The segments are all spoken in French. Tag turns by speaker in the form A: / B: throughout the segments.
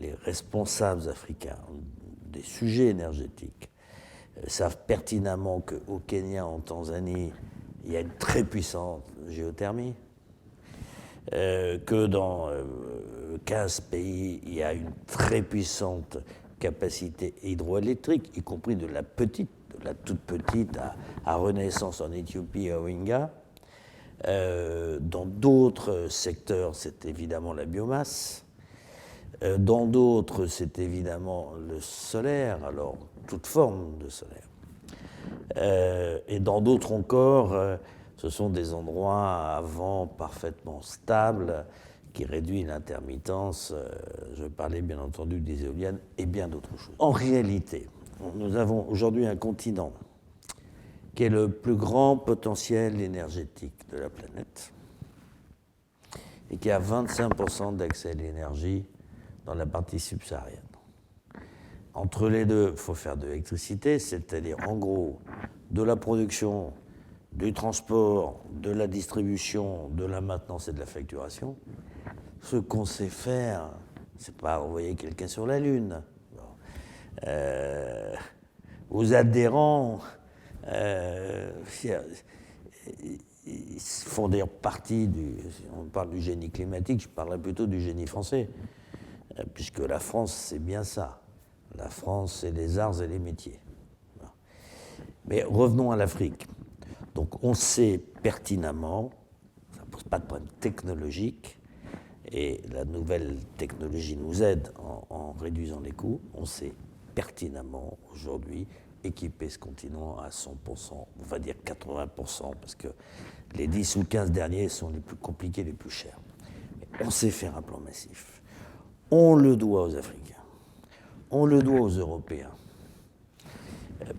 A: les responsables africains des sujets énergétiques savent pertinemment qu'au Kenya, en Tanzanie, il y a une très puissante géothermie, que dans 15 pays, il y a une très puissante capacité hydroélectrique, y compris de la toute petite à Renaissance en Éthiopie, à Oinga. Dans d'autres secteurs, c'est évidemment la biomasse. Dans d'autres, c'est évidemment le solaire, alors toute forme de solaire. Et dans d'autres encore, ce sont des endroits à vent parfaitement stable qui réduit l'intermittence. Je parlais bien entendu des éoliennes et bien d'autres choses. En réalité, nous avons aujourd'hui un continent qui est le plus grand potentiel énergétique de la planète et qui a 25% d'accès à l'énergie dans la partie subsaharienne. Entre les deux, il faut faire de l'électricité, c'est-à-dire en gros de la production, du transport, de la distribution, de la maintenance et de la facturation. Ce qu'on sait faire, c'est pas envoyer quelqu'un sur la Lune. Aux adhérents, ils font d'ailleurs partie on parle du génie climatique, je parlerais plutôt du génie français, puisque la France, c'est bien ça. La France, c'est les arts et les métiers. Mais revenons à l'Afrique. Donc on sait pertinemment, ça ne pose pas de problème technologique, et la nouvelle technologie nous aide en réduisant les coûts, on sait pertinemment aujourd'hui équiper ce continent à 100%, on va dire 80%, parce que les 10 ou 15 derniers sont les plus compliqués, les plus chers. Mais on sait faire un plan massif. On le doit aux Africains, on le doit aux Européens,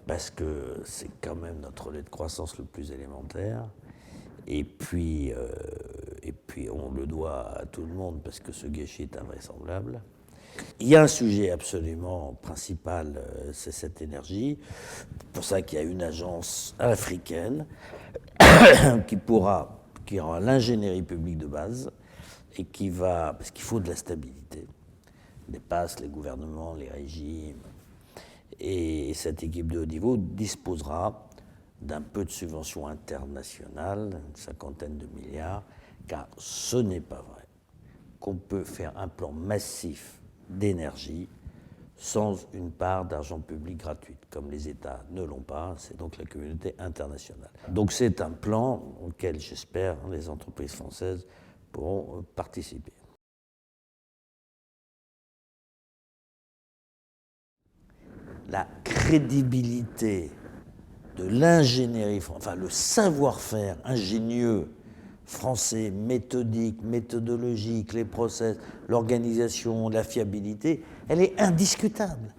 A: parce que c'est quand même notre relais de croissance le plus élémentaire, et puis on le doit à tout le monde, parce que ce gâchis est invraisemblable. Il y a un sujet absolument principal, c'est cette énergie. C'est pour ça qu'il y a une agence africaine qui aura l'ingénierie publique de base et parce qu'il faut de la stabilité, dépasse les gouvernements, les régimes. Et cette équipe de haut niveau disposera d'un peu de subventions internationales, une 50aine de milliards, car ce n'est pas vrai qu'on peut faire un plan massif d'énergie sans une part d'argent public gratuite, comme les États ne l'ont pas, c'est donc la communauté internationale. Donc c'est un plan auquel j'espère les entreprises françaises pourront participer. La crédibilité de l'ingénierie, enfin le savoir-faire ingénieux français, méthodique, méthodologique, les process, l'organisation, la fiabilité, elle est indiscutable.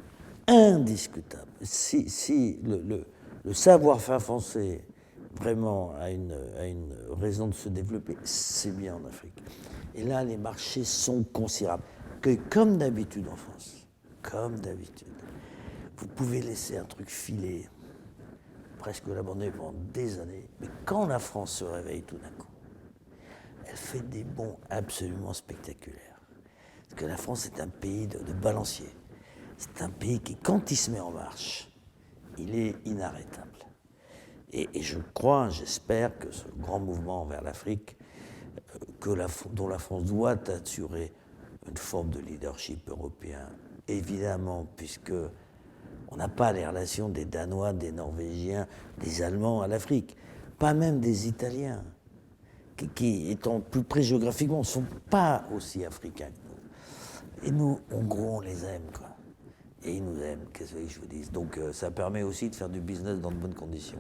A: Indiscutable. Si le savoir-faire français vraiment a une raison de se développer, c'est bien en Afrique. Et là, les marchés sont considérables. Que comme d'habitude en France, comme d'habitude, vous pouvez laisser un truc filer, presque l'abandonner pendant des années, mais quand la France se réveille tout d'un coup, elle fait des bonds absolument spectaculaires. Parce que la France est un pays de balancier. C'est un pays qui, quand il se met en marche, il est inarrêtable. Et je crois, j'espère que ce grand mouvement vers l'Afrique, dont la France doit assurer une forme de leadership européen, évidemment, puisque on n'a pas les relations des Danois, des Norvégiens, des Allemands à l'Afrique, pas même des Italiens, qui étant plus près géographiquement, ne sont pas aussi africains que nous. Et nous, en gros, on les aime, quoi. Et ils nous aiment, qu'est-ce que je vous dis. Donc ça permet aussi de faire du business dans de bonnes conditions.